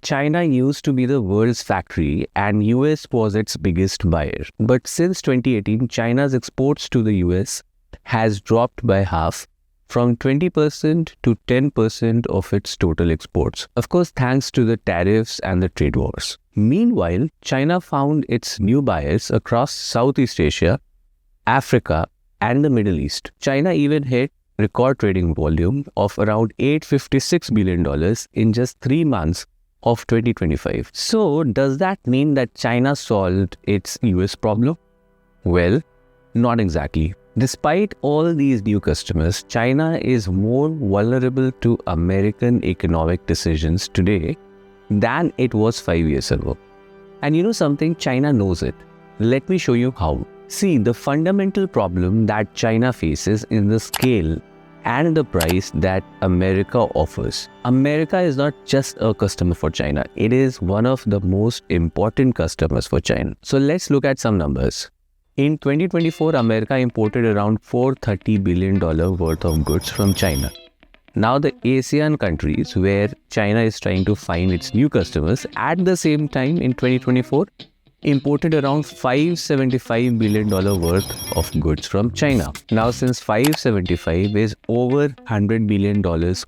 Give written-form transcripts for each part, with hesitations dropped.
China used to be the world's factory and US was its biggest buyer. But since 2018, China's exports to the US has dropped by half, from 20% to 10% of its total exports. Of course, thanks to the tariffs and the trade wars. Meanwhile, China found its new buyers across Southeast Asia, Africa, and the Middle East. China even hit record trading volume of around $856 billion in just 3 months of 2025. So, does that mean that China solved its US problem? Well, not exactly. Despite all these new customers, China is more vulnerable to American economic decisions today than it was 5 years ago. And you know something? China knows it. Let me show you how. See, the fundamental problem that China faces is the scale and the price that America offers. America is not just a customer for China. It is one of the most important customers for China. So let's look at some numbers. In 2024, America imported around $430 billion worth of goods from China. Now the ASEAN countries, where China is trying to find its new customers, at the same time in 2024, imported around $575 billion worth of goods from China. Now since 575 is over $100 billion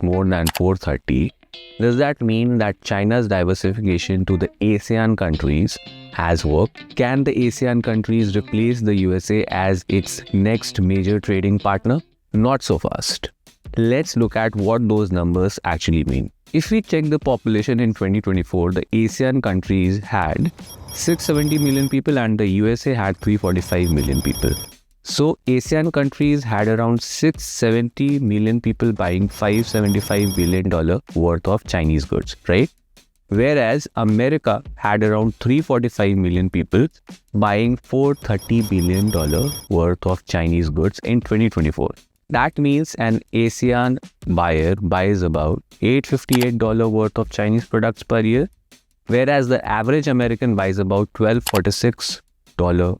more than 430, does that mean that China's diversification to the ASEAN countries has worked? Can the ASEAN countries replace the USA as its next major trading partner? Not so fast. Let's look at what those numbers actually mean. If we check the population in 2024, the ASEAN countries had 670 million people and the USA had 345 million people. So ASEAN countries had around 670 million people buying $575 billion worth of Chinese goods, right? Whereas America had around 345 million people buying $430 billion worth of Chinese goods in 2024. That means an ASEAN buyer buys about $858 worth of Chinese products per year, whereas the average American buys about $1246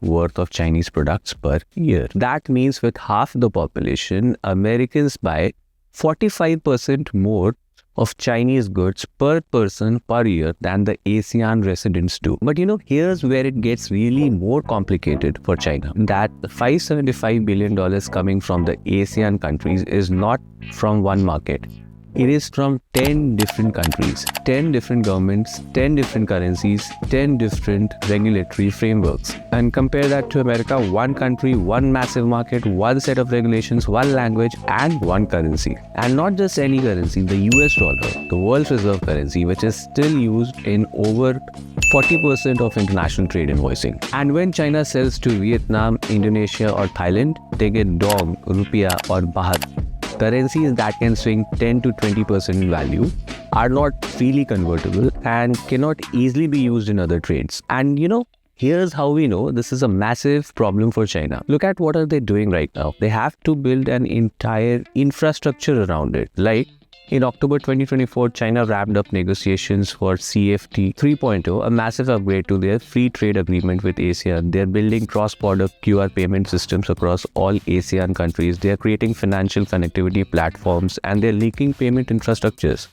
worth of Chinese products per year. That means with half the population, Americans buy 45% more of Chinese goods per person per year than the ASEAN residents do. But you know, here's where it gets really more complicated for China. That $575 billion coming from the ASEAN countries is not from one market. It is from 10 different countries, 10 different governments, 10 different currencies, 10 different regulatory frameworks. And compare that to America, one country, one massive market, one set of regulations, one language, and one currency. And not just any currency, the US dollar, the world's reserve currency, which is still used in over 40% of international trade invoicing. And when China sells to Vietnam, Indonesia, or Thailand, they get dong, rupiah, or baht. Currencies that can swing 10 to 20% in value, are not freely convertible and cannot easily be used in other trades. And you know, here's how we know this is a massive problem for China. Look at what are they doing right now. They have to build an entire infrastructure around it. Like in October 2024, China wrapped up negotiations for CFT 3.0, a massive upgrade to their free trade agreement with ASEAN. They're building cross-border QR payment systems across all ASEAN countries. They're creating financial connectivity platforms and they're linking payment infrastructures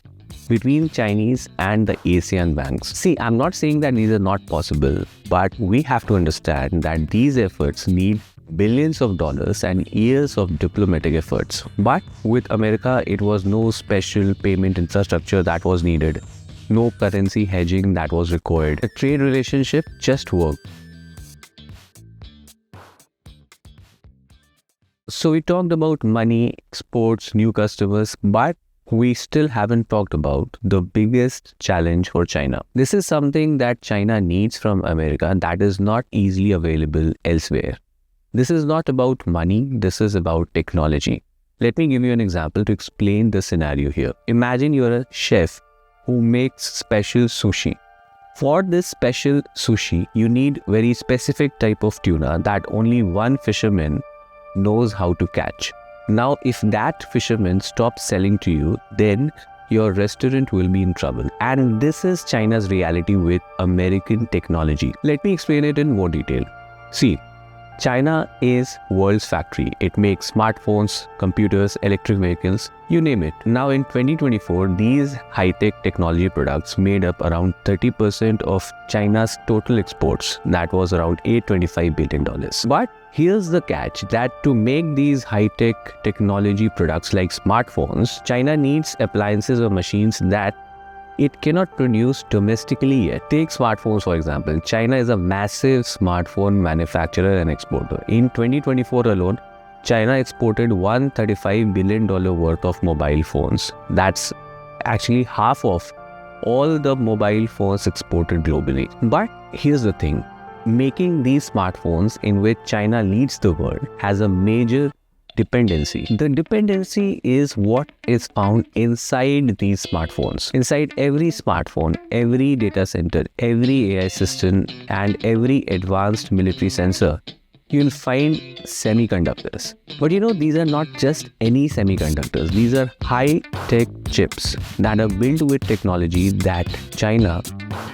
between Chinese and the ASEAN banks. See, I'm not saying that these are not possible, but we have to understand that these efforts need billions of dollars and years of diplomatic efforts. But with America, it was no special payment infrastructure that was needed, no currency hedging that was required. The trade relationship just worked. So we talked about money, exports, new customers, but we still haven't talked about the biggest challenge for China. This is something that China needs from America that is not easily available elsewhere. This is not about money, this is about technology. Let me give you an example to explain the scenario here. Imagine you're a chef who makes special sushi. For this special sushi, you need very specific type of tuna that only one fisherman knows how to catch. Now, if that fisherman stops selling to you, then your restaurant will be in trouble. And this is China's reality with American technology. Let me explain it in more detail. See, China is world's factory. It makes smartphones, computers, electric vehicles, you name it. Now in 2024, these high-tech technology products made up around 30% of China's total exports. That was around $825 billion. But here's the catch, that to make these high-tech technology products like smartphones, China needs appliances or machines that it cannot produce domestically yet. Take smartphones for example. China is a massive smartphone manufacturer and exporter. In 2024 alone, China exported $135 billion worth of mobile phones. That's actually half of all the mobile phones exported globally. But here's the thing, making these smartphones, in which China leads the world, has a major dependency. The dependency is what is found inside these smartphones. Inside every smartphone, every data center, every AI system, and every advanced military sensor, you'll find semiconductors. But these are not just any semiconductors. These are high-tech chips that are built with technology that China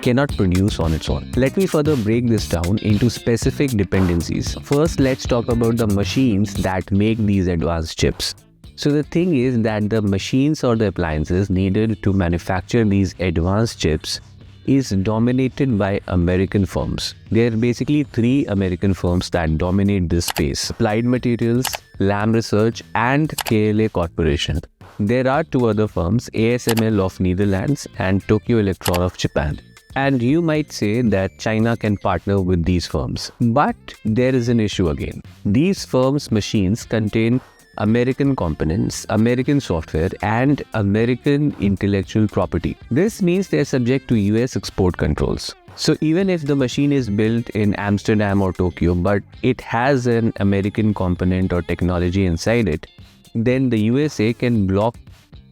cannot produce on its own. Let me further break this down into specific dependencies. First, let's talk about the machines that make these advanced chips. So the thing is that the machines or the appliances needed to manufacture these advanced chips is dominated by American firms. There are basically 3 American firms that dominate this space: Applied Materials, Lam Research, and KLA Corporation. There are 2 other firms, ASML of Netherlands and Tokyo Electron of Japan. And you might say that China can partner with these firms. But there is an issue again. These firms' machines contain American components, American software, and American intellectual property. This means they're subject to US export controls. So even if the machine is built in Amsterdam or Tokyo, but it has an American component or technology inside it, then the USA can block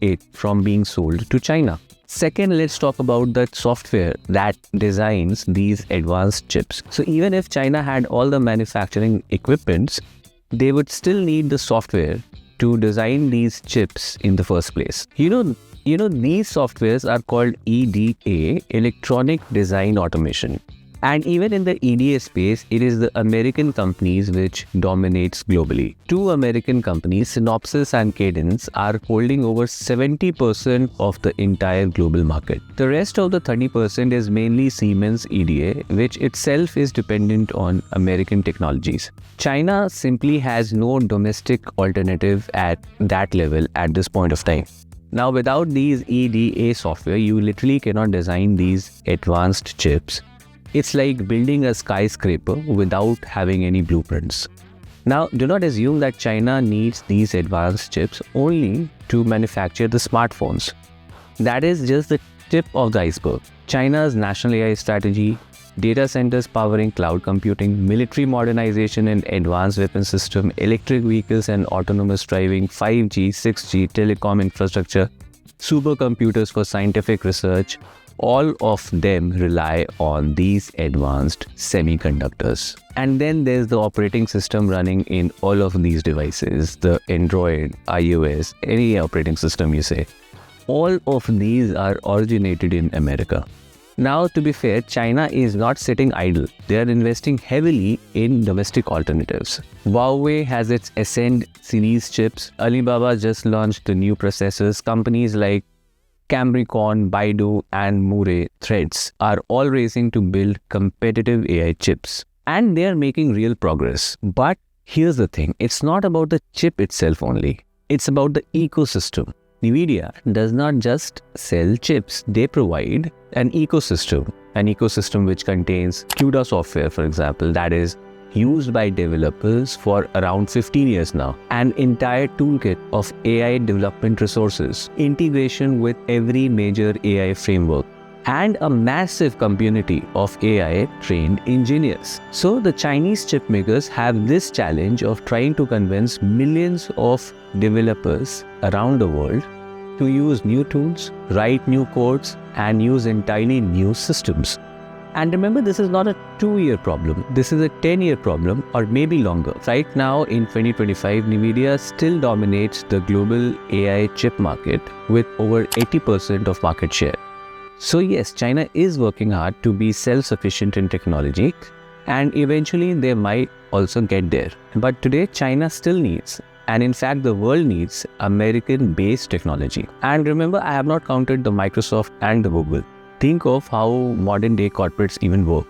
it from being sold to China. Second, let's talk about the software that designs these advanced chips. So even if China had all the manufacturing equipments, they would still need the software to design these chips in the first place. These softwares are called EDA, Electronic Design Automation. And even in the EDA space, it is the American companies which dominates globally. 2 American companies, Synopsys and Cadence, are holding over 70% of the entire global market. The rest of the 30% is mainly Siemens EDA, which itself is dependent on American technologies. China simply has no domestic alternative at that level at this point of time. Now, without these EDA software, you literally cannot design these advanced chips. It's like building a skyscraper without having any blueprints. Now, do not assume that China needs these advanced chips only to manufacture the smartphones. That is just the tip of the iceberg. China's national AI strategy, data centers powering cloud computing, military modernization and advanced weapon system, electric vehicles and autonomous driving, 5G, 6G, telecom infrastructure, supercomputers for scientific research, all of them rely on these advanced semiconductors. And then there's the operating system running in all of these devices, the Android, iOS, any operating system you say. All of these are originated in America. Now, to be fair, China is not sitting idle. They are investing heavily in domestic alternatives. Huawei has its Ascend series chips. Alibaba just launched the new processors. Companies like Cambricon, Baidu, and Murray Threads are all racing to build competitive AI chips. And they are making real progress. But here's the thing, it's not about the chip itself only. It's about the ecosystem. NVIDIA does not just sell chips, they provide an ecosystem which contains CUDA software, for example, that is used by developers for around 15 years now. An entire toolkit of AI development resources, integration with every major AI framework, and a massive community of AI-trained engineers. So the Chinese chip makers have this challenge of trying to convince millions of developers around the world to use new tools, write new codes, and use entirely new systems. And remember, this is not a 2-year problem. This is a 10-year problem, or maybe longer. Right now in 2025, NVIDIA still dominates the global AI chip market with over 80% of market share. So yes, China is working hard to be self-sufficient in technology, And eventually they might also get there. But today China still needs, and in fact the world needs, American-based technology. And remember, I have not counted the Microsoft and the Google. Think of how modern day corporates even work.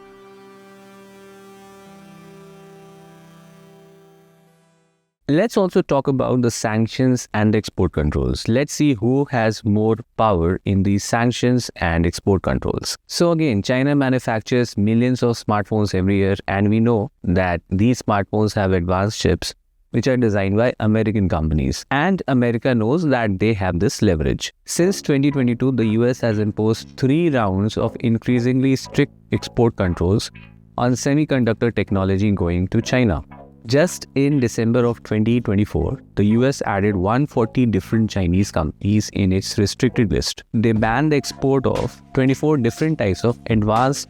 Let's also talk about the sanctions and export controls. Let's see who has more power in these sanctions and export controls. So again, China manufactures millions of smartphones every year, and we know that these smartphones have advanced chips which are designed by American companies. And America knows that they have this leverage. Since 2022, the US has imposed 3 rounds of increasingly strict export controls on semiconductor technology going to China. Just in December of 2024, the US added 140 different Chinese companies in its restricted list. They banned the export of 24 different types of advanced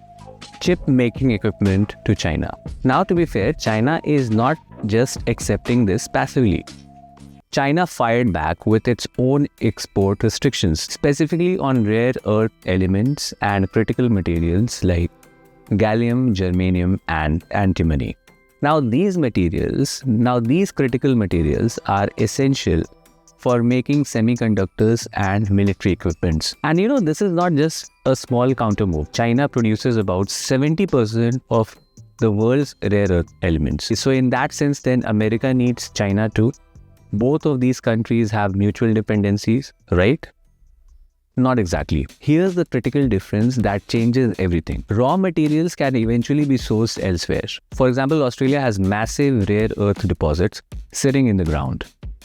chip-making equipment to China. Now, to be fair, China is not just accepting this passively. China fired back with its own export restrictions, specifically on rare earth elements and critical materials like gallium, germanium, and antimony. Now these critical materials are essential for making semiconductors and military equipments. And this is not just a small counter move. China produces about 70% of the world's rare earth elements. So in that sense, then America needs China too. Both of these countries have mutual dependencies, right? Not exactly. Here's the critical difference that changes everything. Raw materials can eventually be sourced elsewhere. For example, Australia has massive rare earth deposits sitting in the ground.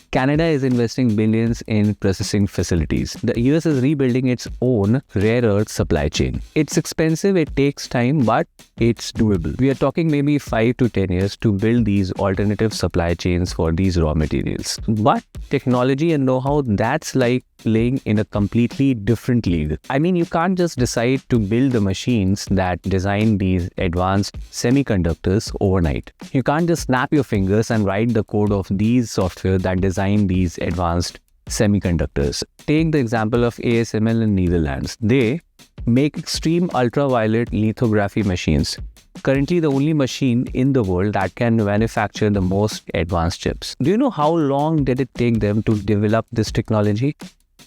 Canada is investing billions in processing facilities. The US is rebuilding its own rare earth supply chain. It's expensive, it takes time, but it's doable. We are talking maybe 5 to 10 years to build these alternative supply chains for these raw materials. But technology and know-how, that's like playing in a completely different league. I mean, you can't just decide to build the machines that design these advanced semiconductors overnight. You can't just snap your fingers and write the code of these software that design these advanced semiconductors. Take the example of ASML in Netherlands. They make extreme ultraviolet lithography machines. Currently the only machine in the world that can manufacture the most advanced chips. Do you know how long did it take them to develop this technology?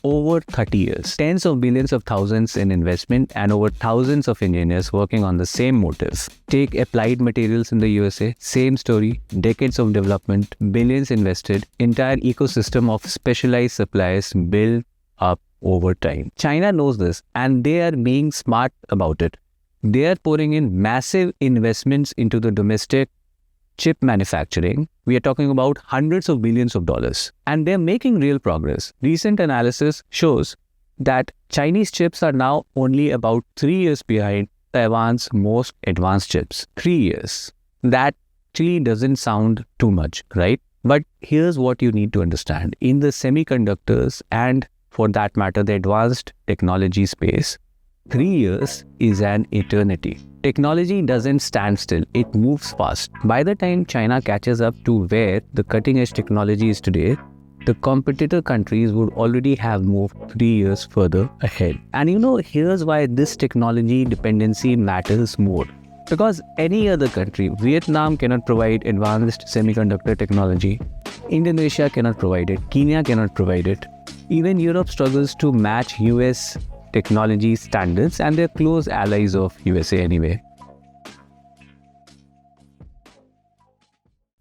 Over 30 years. Tens of billions of thousands in investment and over thousands of engineers working on the same motive. Take Applied Materials in the USA, same story, decades of development, billions invested, entire ecosystem of specialized suppliers built up over time. China knows this and they are being smart about it. They are pouring in massive investments into the domestic chip manufacturing. We are talking about hundreds of billions of dollars, and they're making real progress. Recent analysis shows that Chinese chips are now only about 3 years behind Taiwan's most advanced chips. 3 years. That actually doesn't sound too much, right? But here's what you need to understand. In the semiconductors and for that matter, the advanced technology space, 3 years is an eternity. Technology doesn't stand still, it moves fast. By the time China catches up to where the cutting edge technology is today, the competitor countries would already have moved 3 years further ahead. And here's why this technology dependency matters more. Because any other country, Vietnam cannot provide advanced semiconductor technology, Indonesia cannot provide it, Kenya cannot provide it, even Europe struggles to match US technology standards, and they're close allies of USA anyway.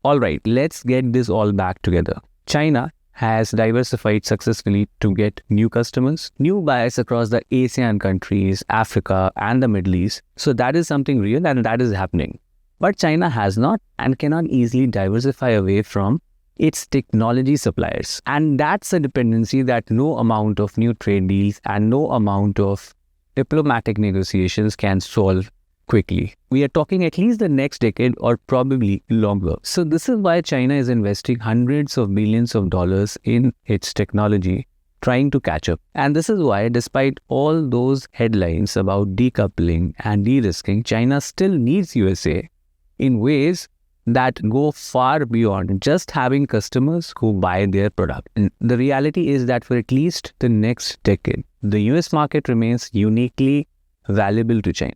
Alright, let's get this all back together. China has diversified successfully to get new customers, new buyers across the ASEAN countries, Africa, and the Middle East. So that is something real and that is happening. But China has not and cannot easily diversify away from its technology suppliers. And that's a dependency that no amount of new trade deals and no amount of diplomatic negotiations can solve quickly. We are talking at least the next decade or probably longer. So this is why China is investing hundreds of billions of dollars in its technology, trying to catch up. And this is why, despite all those headlines about decoupling and de-risking, China still needs USA in ways that go far beyond just having customers who buy their product. And the reality is that for at least the next decade, the US market remains uniquely valuable to China.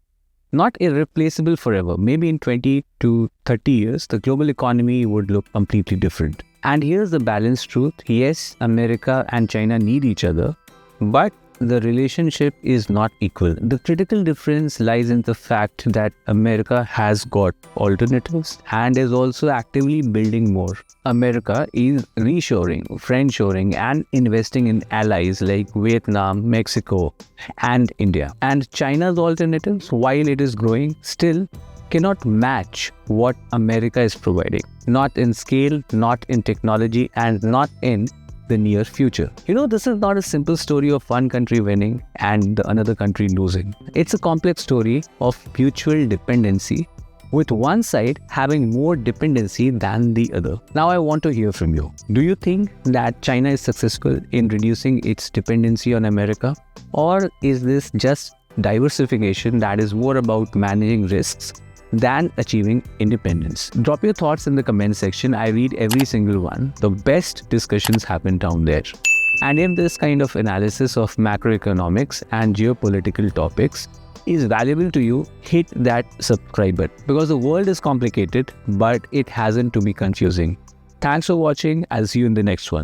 Not irreplaceable forever. Maybe in 20 to 30 years, the global economy would look completely different. And here's the balanced truth. Yes, America and China need each other, but the relationship is not equal. The critical difference lies in the fact that America has got alternatives and is also actively building more. America is reshoring, friendshoring, and investing in allies like Vietnam, Mexico, and India. And China's alternatives, while it is growing, still cannot match what America is providing. Not in scale, not in technology, and not in the near future. This is not a simple story of one country winning and the another country losing. It's a complex story of mutual dependency, with one side having more dependency than the other. Now I want to hear from you. Do you think that China is successful in reducing its dependency on America? Or is this just diversification that is more about managing risks than achieving independence? Drop your thoughts in the comment section. I read every single one. The best discussions happen down there. And if this kind of analysis of macroeconomics and geopolitical topics is valuable to you, hit that subscribe button, because the world is complicated, but it hasn't to be confusing. Thanks for watching. I'll see you in the next one.